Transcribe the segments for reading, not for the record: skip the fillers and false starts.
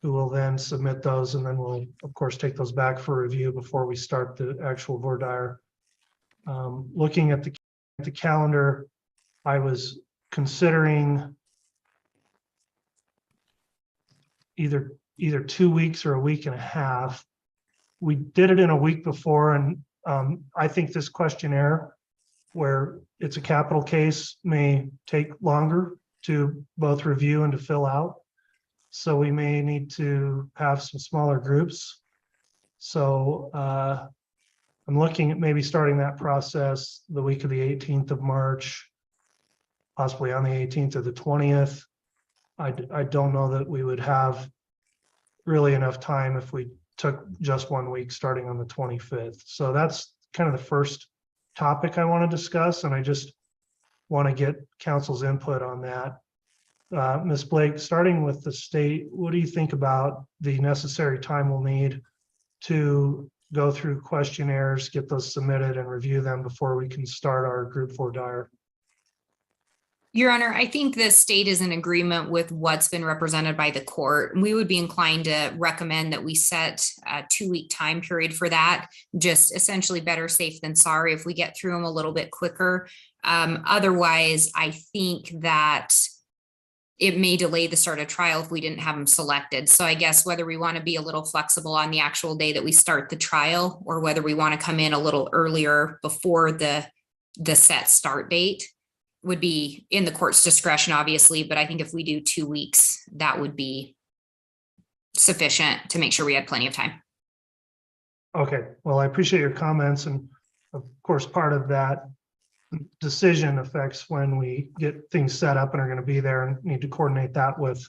who will then submit those, and then we'll of course take those back for review before we start the actual voir dire. Looking at the calendar, I was considering either 2 weeks or a week and a half. We did it in a week before, and I think this questionnaire, where it's a capital case, may take longer to both review and to fill out. So we may need to have some smaller groups. So I'm looking at maybe starting that process the week of the 18th of March, possibly on the 18th or the 20th. I don't know that we would have really enough time if we took just 1 week starting on the 25th. So that's kind of the first topic I want to discuss, and I just want to get council's input on that. Ms. Blake, starting with the state, what do you think about the necessary time we'll need to go through questionnaires, get those submitted and review them before we can start our group voir dire? Your Honor, I think the state is in agreement with what's been represented by the court. We would be inclined to recommend that we set a 2-week time period for that. Just essentially better safe than sorry if we get through them a little bit quicker. Otherwise, I think that it may delay the start of trial if we didn't have them selected. So I guess whether we want to be a little flexible on the actual day that we start the trial, or whether we want to come in a little earlier before the set start date, would be in the court's discretion, obviously. But I think if we do 2 weeks, that would be sufficient to make sure we had plenty of time. Okay, well, I appreciate your comments. And of course, part of that decision affects when we get things set up and are going to be there, and need to coordinate that with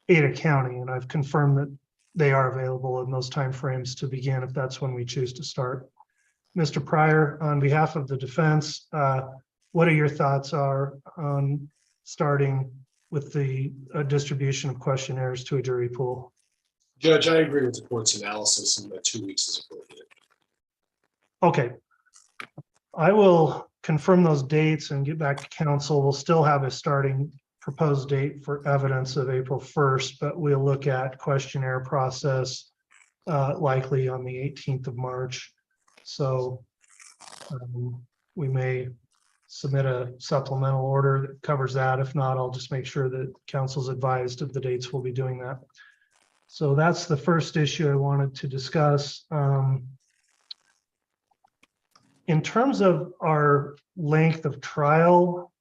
Ada County. And I've confirmed that they are available in those timeframes to begin if that's when we choose to start. Mr. Pryor, on behalf of the defense, what are your thoughts on starting with the distribution of questionnaires to a jury pool? Judge, I agree with the court's analysis, and that 2 weeks is appropriate. Okay. I will confirm those dates and get back to council. We'll still have a starting proposed date for evidence of April 1st, but we'll look at questionnaire process likely on the 18th of March. So we may submit a supplemental order that covers that. If not, I'll just make sure that council's advised of the dates we'll be doing that. So that's the first issue I wanted to discuss. In terms of our length of trial,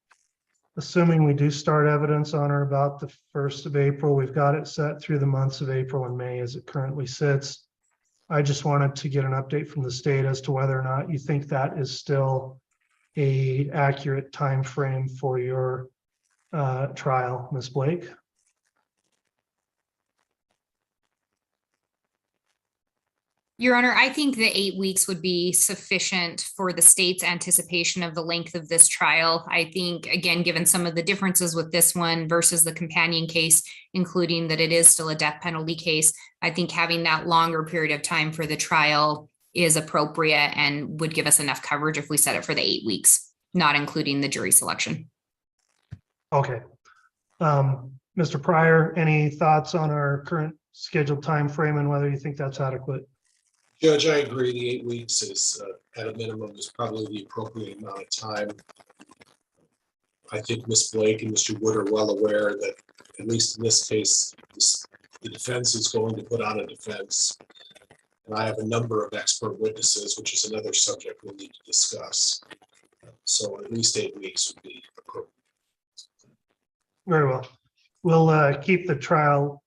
assuming we do start evidence on or about the 1st of April, we've got it set through the months of April and May as it currently sits. I just wanted to get an update from the state as to whether or not you think that is still an accurate time frame for your trial, Ms. Blake. Your Honor, I think the 8 weeks would be sufficient for the state's anticipation of the length of this trial. I think, again, given some of the differences with this one versus the companion case, including that it is still a death penalty case, I think having that longer period of time for the trial is appropriate and would give us enough coverage if we set it for the 8 weeks, not including the jury selection. Okay. Mr. Pryor, any thoughts on our current scheduled time frame and whether you think that's adequate? Judge, I agree. The 8 weeks is at a minimum is probably the appropriate amount of time. I think Ms. Blake and Mr. Wood are well aware that, at least in this case, the defense is going to put on a defense. And I have a number of expert witnesses, which is another subject we'll need to discuss. So at least 8 weeks would be appropriate. Very well. We'll keep the trial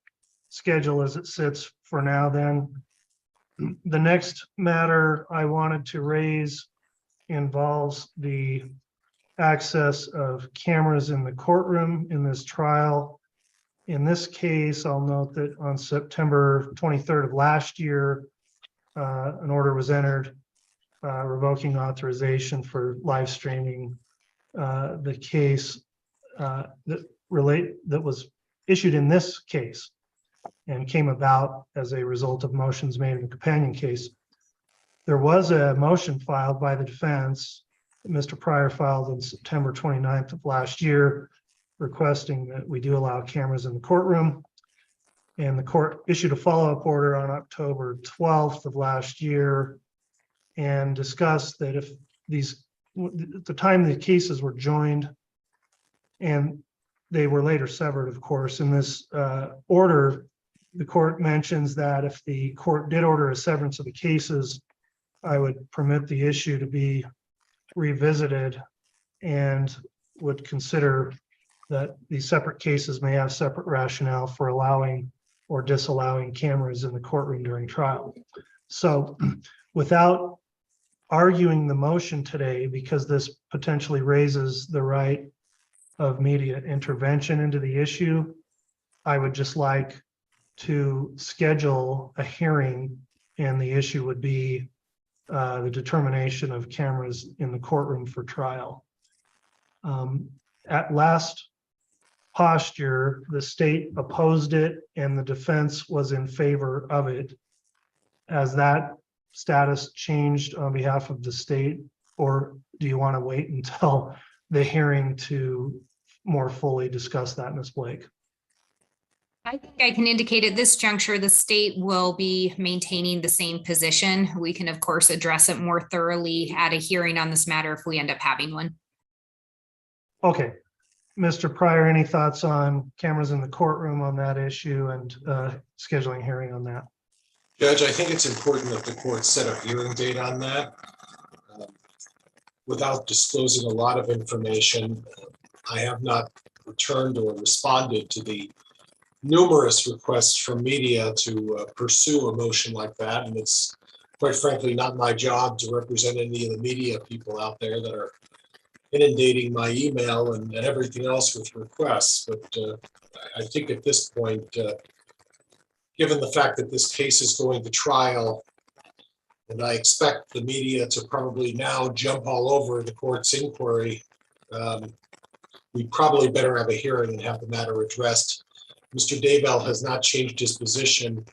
schedule as it sits for now then. The next matter I wanted to raise involves the access of cameras in the courtroom in this trial. In this case, I'll note that on September 23rd of last year, an order was entered revoking authorization for live streaming the case that was issued in this case and came about as a result of motions made in the companion case. There was a motion filed by the defense that Mr. Pryor filed on September 29th of last year, requesting that we do allow cameras in the courtroom. And the court issued a follow-up order on October 12th of last year and discussed that if these, at the time the cases were joined and they were later severed, of course, in this order, the court mentions that if the court did order a severance of the cases, I would permit the issue to be revisited and would consider that these separate cases may have separate rationale for allowing or disallowing cameras in the courtroom during trial. So without arguing the motion today, because this potentially raises the right of media intervention into the issue, I would just like to schedule a hearing, and the issue would be the determination of cameras in the courtroom for trial. At last posture, the state opposed it and the defense was in favor of it. Has that status changed on behalf of the state, or do you want to wait until the hearing to more fully discuss that, Ms. Blake? I think I can indicate at this juncture, the state will be maintaining the same position. We can, of course, address it more thoroughly at a hearing on this matter if we end up having one. Okay. Mr. Pryor, any thoughts on cameras in the courtroom on that issue and scheduling hearing on that? Judge, I think it's important that the court set a hearing date on that. Without disclosing a lot of information, I have not returned or responded to the numerous requests from media to pursue a motion like that. And it's quite frankly not my job to represent any of the media people out there that are inundating my email and everything else with requests. But I think at this point, given the fact that this case is going to trial, and I expect the media to probably now jump all over the court's inquiry, we probably better have a hearing and have the matter addressed. Mr. Daybell has not changed his position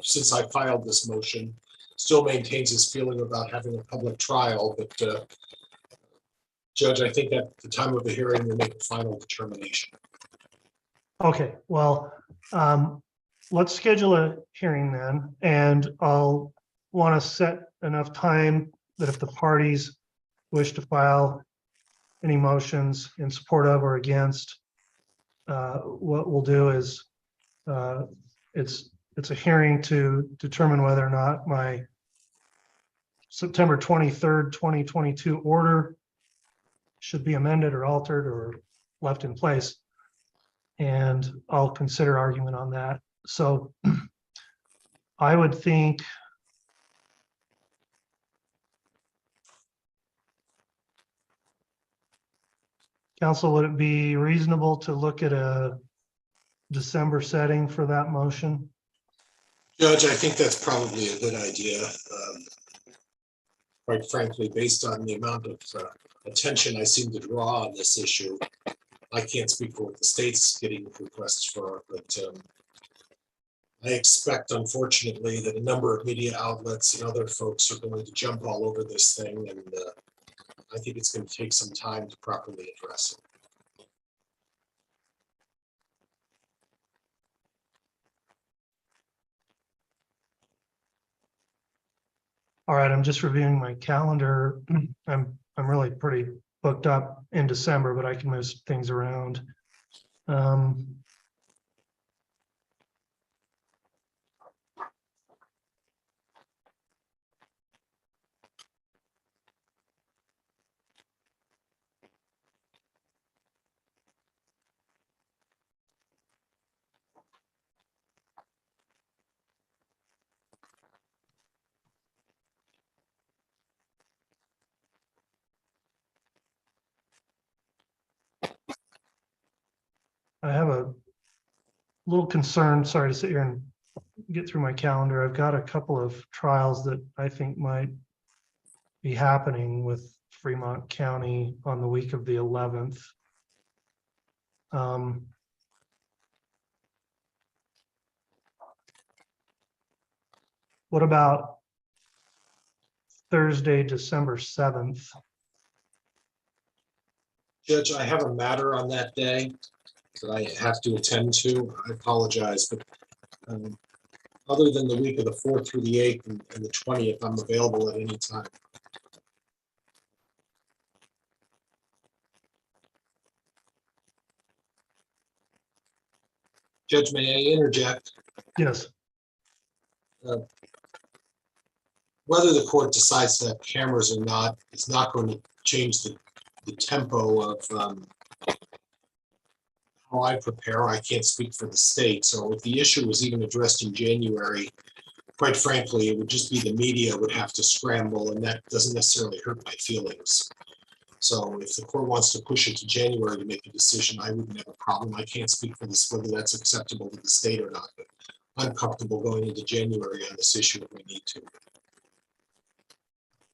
since I filed this motion, still maintains his feeling about having a public trial, but Judge, I think at the time of the hearing, we'll make a final determination. Okay, well, let's schedule a hearing then, and I'll want to set enough time that if the parties wish to file any motions in support of or against, what we'll do is it's a hearing to determine whether or not my September 23rd, 2022 order should be amended or altered or left in place. And I'll consider argument on that. So I would think counsel, would it be reasonable to look at a December setting for that motion? Judge, I think that's probably a good idea. Quite frankly, based on the amount of attention I seem to draw on this issue, I can't speak for what the state's getting requests for, but I expect, unfortunately, that a number of media outlets and other folks are going to jump all over this thing, and I think it's going to take some time to properly address it. All right, I'm just reviewing my calendar. I'm really pretty booked up in December, but I can move things around. I have a little concern, sorry to sit here and get through my calendar. I've got a couple of trials that I think might be happening with Fremont County on the week of the 11th. What about Thursday, December 7th? Judge, I have a matter on that day that I have to attend to. I apologize, but Other than the week of the 4th through the 8th and the 20th, I'm available at any time. Judge, may I interject? Yes. Whether the court decides to have cameras or not is not going to change the tempo of how I prepare. I can't speak for the state. So if the issue was even addressed in January, quite frankly, it would just be the media would have to scramble, and that doesn't necessarily hurt my feelings. So if the court wants to push it to January to make a decision, I wouldn't have a problem. I can't speak for this, whether that's acceptable to the state or not, but I'm comfortable going into January on this issue if we need to.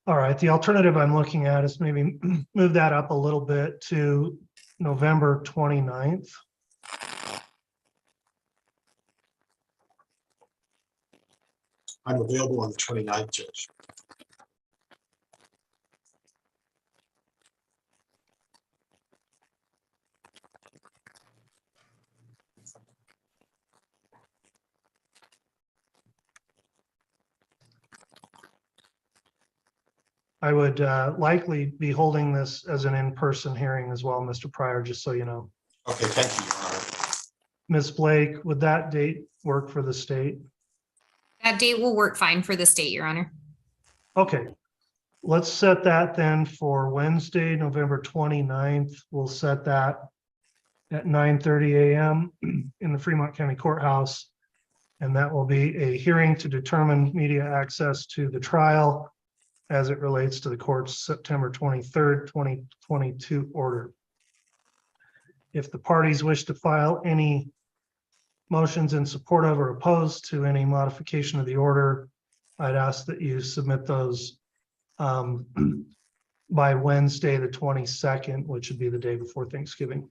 All right, the alternative I'm looking at is maybe move that up a little bit to November 29th. I'm available on the 29th, Judge. I would likely be holding this as an in-person hearing as well, Mr. Pryor, just so you know. Okay, thank you, Your Honor. Ms. Blake, would that date work for the state? That date will work fine for the state, Your Honor. Okay, let's set that then for Wednesday, November 29th. We'll set that at 9:30 a.m. in the Fremont County Courthouse. And that will be a hearing to determine media access to the trial as it relates to the court's September 23rd, 2022 order. If the parties wish to file any motions in support of or opposed to any modification of the order, I'd ask that you submit those by Wednesday, the 22nd, which would be the day before Thanksgiving.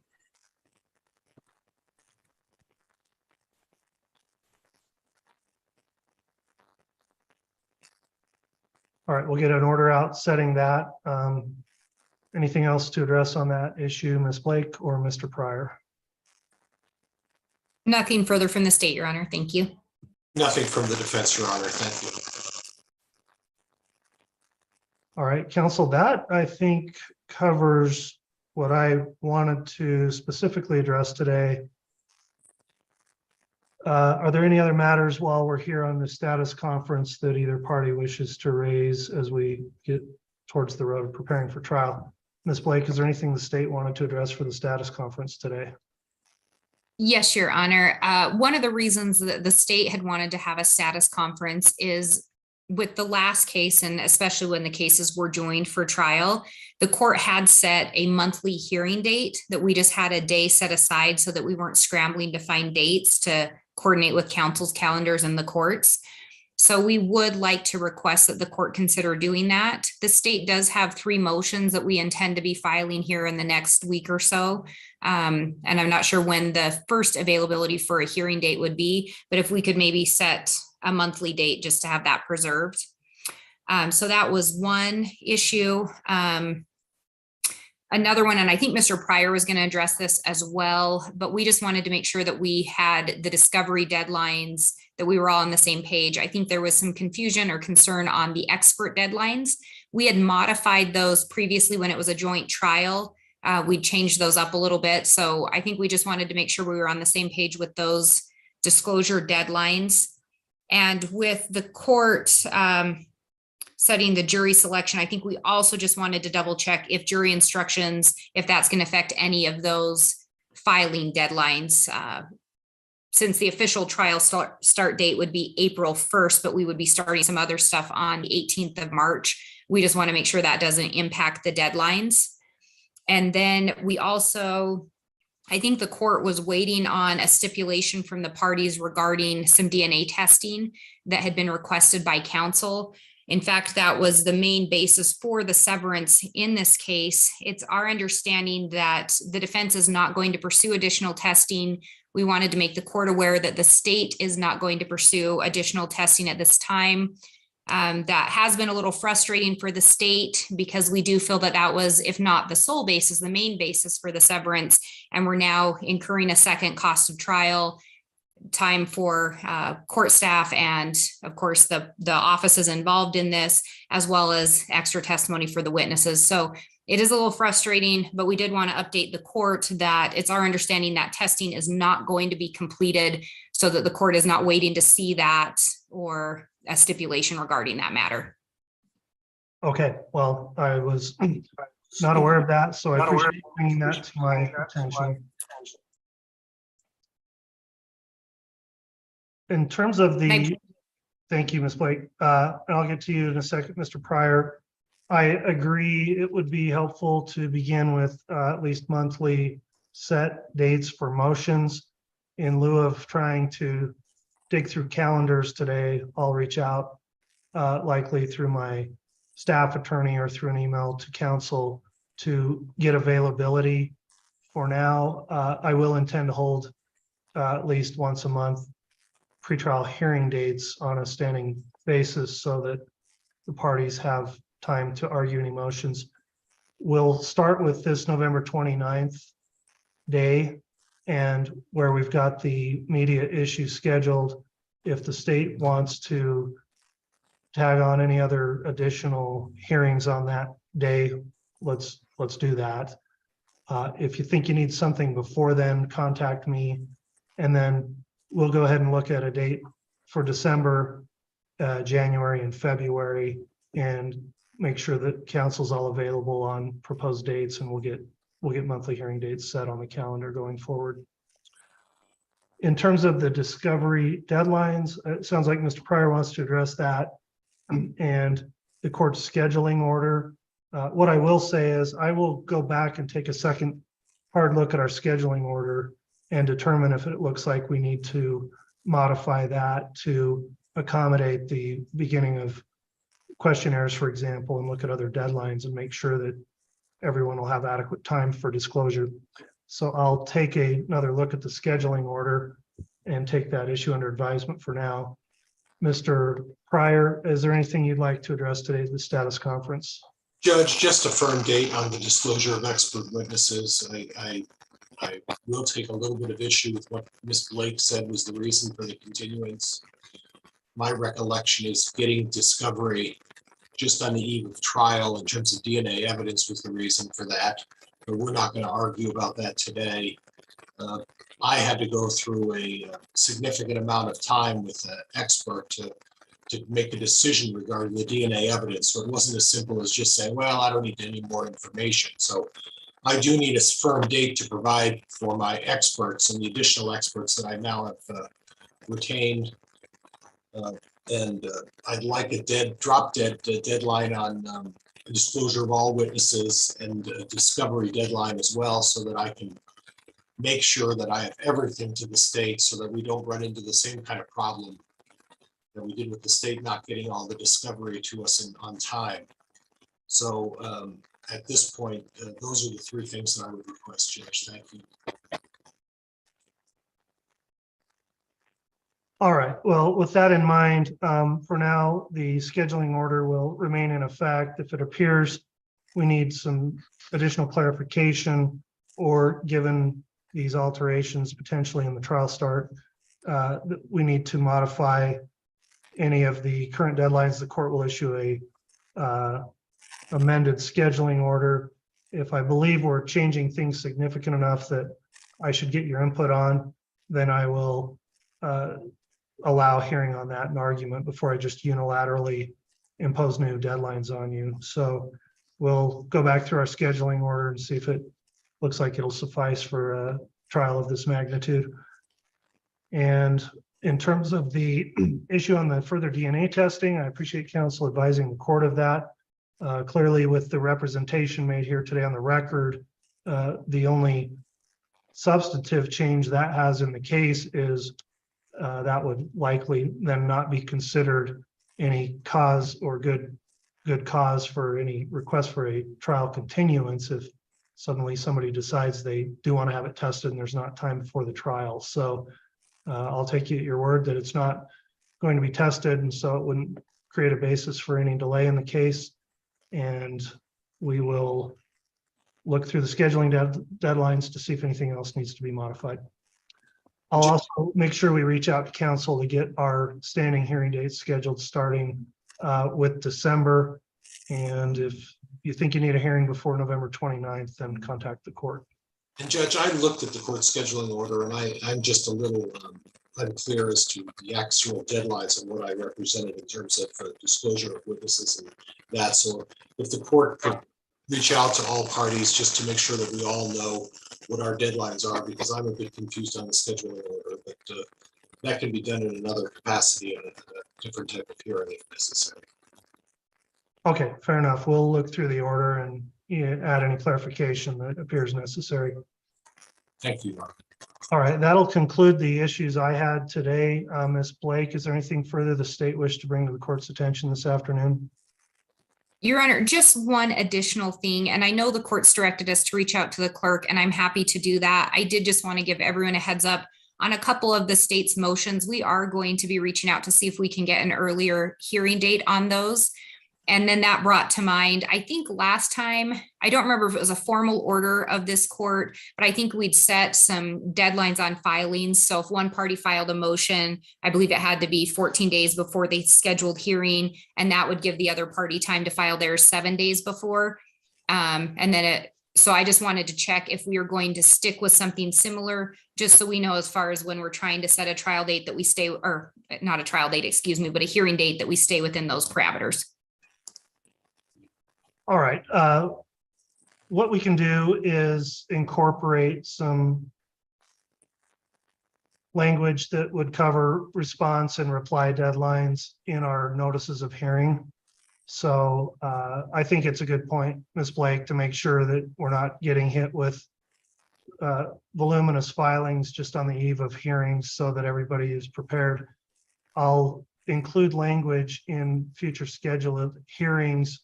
All right, we'll get an order out setting that. Anything else to address on that issue, Ms. Blake or Mr. Pryor? Nothing further from the state, Your Honor. Thank you. Nothing from the defense, Your Honor. Thank you. All right, counsel, that I think covers what I wanted to specifically address today. Are there any other matters while we're here on the status conference that either party wishes to raise as we get towards the road of preparing for trial? Ms. Blake, is there anything the state wanted to address for the status conference today? Yes, Your Honor. One of the reasons that the state had wanted to have a status conference is with the last case, and especially when the cases were joined for trial, the court had set a monthly hearing date that we just had a day set aside so that we weren't scrambling to find dates to coordinate with counsel's calendars and the courts. So we would like to request that the court consider doing that. The state does have 3 motions that we intend to be filing here in the next week or so. And I'm not sure when the first availability for a hearing date would be, but if we could maybe set a monthly date just to have that preserved. So that was one issue. Another one, and I think Mr. Pryor was going to address this as well, but we just wanted to make sure that we had the discovery deadlines, that we were all on the same page. I think there was some confusion or concern on the expert deadlines. We had modified those previously when it was a joint trial. We changed those up a little bit. So I think we just wanted to make sure we were on the same page with those disclosure deadlines. And with the court setting the jury selection, I think we also just wanted to double check if jury instructions, if that's going to affect any of those filing deadlines. Since the official trial start date would be April 1st, but we would be starting some other stuff on the 18th of March. We just want to make sure that doesn't impact the deadlines. And then we also, I think the court was waiting on a stipulation from the parties regarding some DNA testing that had been requested by counsel. In fact, that was the main basis for the severance in this case. It's our understanding that the defense is not going to pursue additional testing. We wanted to make the court aware that the state is not going to pursue additional testing at this time. That has been a little frustrating for the state because we do feel that that was, if not the sole basis, the main basis for the severance. And we're now incurring a second cost of trial. time for court staff and of course the offices involved in this, as well as extra testimony for the witnesses. So it is a little frustrating, but we did want to update the court that it's our understanding that testing is not going to be completed, so that the court is not waiting to see that or a stipulation regarding that matter. Okay, well, I was not aware of that, so I appreciate you bringing that to my attention. In terms of the, thank you, Ms. Blake. And I'll get to you in a second, Mr. Pryor. I agree, it would be helpful to begin with at least monthly set dates for motions. In lieu of trying to dig through calendars today, I'll reach out likely through my staff attorney or through an email to council to get availability. For now, I will intend to hold at least once a month pretrial hearing dates on a standing basis so that the parties have time to argue any motions. We'll start with this November 29th day, and where we've got the media issue scheduled. If the state wants to tag on any other additional hearings on that day, let's do that. If you think you need something before then, contact me, and then we'll go ahead and look at a date for December, January, and February, and make sure that council's all available on proposed dates, and we'll get monthly hearing dates set on the calendar going forward. In terms of the discovery deadlines, it sounds like Mr. Pryor wants to address that and the court's scheduling order. What I will say is I will go back and take a second hard look at our scheduling order and determine if it looks like we need to modify that to accommodate the beginning of questionnaires, for example, and look at other deadlines and make sure that everyone will have adequate time for disclosure. So I'll take another look at the scheduling order and take that issue under advisement for now. Mr. Pryor, is there anything you'd like to address today at the status conference? Judge, just a firm date on the disclosure of expert witnesses. I will take a little bit of issue with what Ms. Blake said was the reason for the continuance. My recollection is getting discovery just on the eve of trial in terms of DNA evidence was the reason for that, but we're not going to argue about that today. I had to go through a significant amount of time with an expert to make a decision regarding the DNA evidence, so it wasn't as simple as just saying, well, I don't need any more information. So I do need a firm date to provide for my experts and the additional experts that I now have retained. And I'd like a drop-dead deadline on disclosure of all witnesses and a discovery deadline as well, so that I can make sure that I have everything to the state so that we don't run into the same kind of problem that we did with the state not getting all the discovery to us on time. So at this point, those are the three things that I would request, Judge. Thank you. All right, well, with that in mind, for now, the scheduling order will remain in effect. If it appears we need some additional clarification, or given these alterations potentially in the trial start, we need to modify any of the current deadlines, the court will issue a amended scheduling order. If I believe we're changing things significant enough that I should get your input on, then I will allow hearing on that and argument before I just unilaterally impose new deadlines on you. So we'll go back through our scheduling order and see if it looks like it'll suffice for a trial of this magnitude. And in terms of the issue on the further DNA testing, I appreciate counsel advising the court of that. Clearly, with the representation made here today on the record, the only substantive change that has in the case is that would likely then not be considered any cause or good cause for any request for a trial continuance if suddenly somebody decides they do want to have it tested and there's not time before the trial. So I'll take you at your word that it's not going to be tested, and so it wouldn't create a basis for any delay in the case. And we will look through the scheduling deadlines to see if anything else needs to be modified. I'll also make sure we reach out to council to get our standing hearing dates scheduled starting with December. And if you think you need a hearing before November 29th, then contact the court. And Judge, I looked at the court scheduling order and I'm just a little unclear as to the actual deadlines and what I represented in terms of disclosure of witnesses and that. So if the court could reach out to all parties just to make sure that we all know what our deadlines are, because I'm a bit confused on the scheduling order, but that can be done in another capacity and a different type of hearing if necessary. Okay, fair enough. We'll look through the order and add any clarification that appears necessary. Thank you, Mark. All right, that'll conclude the issues I had today. Ms. Blake, is there anything further the state wish to bring to the court's attention this afternoon? Your Honor, just one additional thing, and I know the court's directed us to reach out to the clerk, and I'm happy to do that. I did just want to give everyone a heads up on a couple of the state's motions. We are going to be reaching out to see if we can get an earlier hearing date on those. And then that brought to mind, I think last time, I don't remember if it was a formal order of this court, but I think we'd set some deadlines on filings. So if one party filed a motion, I believe it had to be 14 days before they scheduled hearing, and that would give the other party time to file theirs 7 days before. So I just wanted to check if we are going to stick with something similar, just so we know as far as when we're trying to set a trial date that we stay, or not a trial date, excuse me, but a hearing date that we stay within those parameters. All right. What we can do is incorporate some language that would cover response and reply deadlines in our notices of hearing. So I think it's a good point, Ms. Blake, to make sure that we're not getting hit with voluminous filings just on the eve of hearings, so that everybody is prepared. I'll include language in future scheduled hearings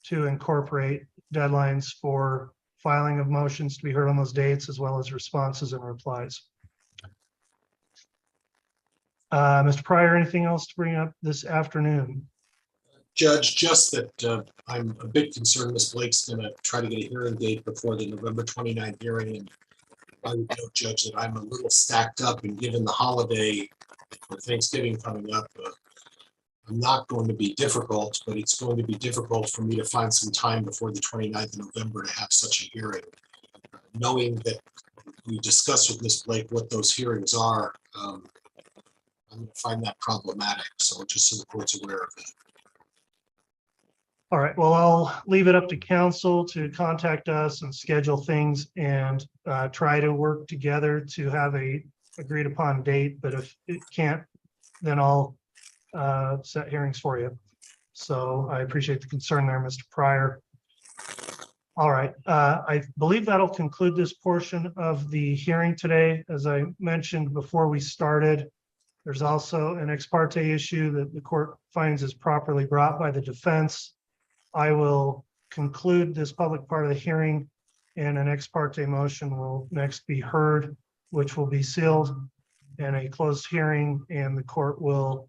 to incorporate deadlines for filing of motions to be heard on those dates, as well as responses and replies. Mr. Pryor, anything else to bring up this afternoon? Judge, just that I'm a bit concerned Ms. Blake's going to try to get a hearing date before the November 29th hearing. And I would note, Judge, that I'm a little stacked up, and given the holiday for Thanksgiving coming up, I'm not going to be difficult, but it's going to be difficult for me to find some time before the 29th of November to have such a hearing. Knowing that we discussed with Ms. Blake what those hearings are, I'm going to find that problematic. So just so the court's aware of it. All right, well, I'll leave it up to council to contact us and schedule things and try to work together to have a agreed upon date. But if it can't, then I'll set hearings for you. So I appreciate the concern there, Mr. Pryor. All right, I believe that'll conclude this portion of the hearing today. As I mentioned before we started, there's also an ex parte issue that the court finds is properly brought by the defense. I will conclude this public part of the hearing, and an ex parte motion will next be heard, which will be sealed in a closed hearing, and the court will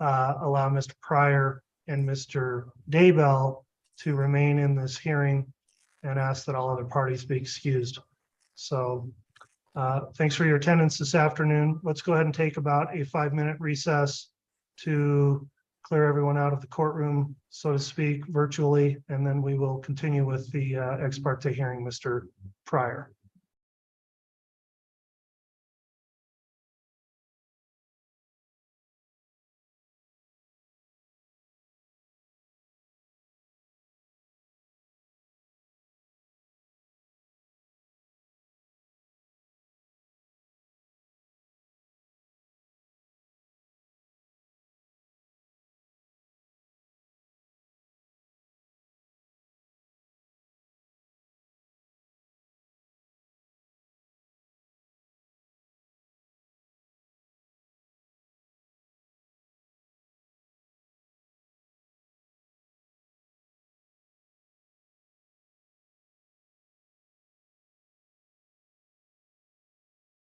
allow Mr. Pryor and Mr. Daybell to remain in this hearing and ask that all other parties be excused. So thanks for your attendance this afternoon. Let's go ahead and take about a 5-minute recess to clear everyone out of the courtroom, so to speak, virtually, and then we will continue with the ex parte hearing, Mr. Pryor.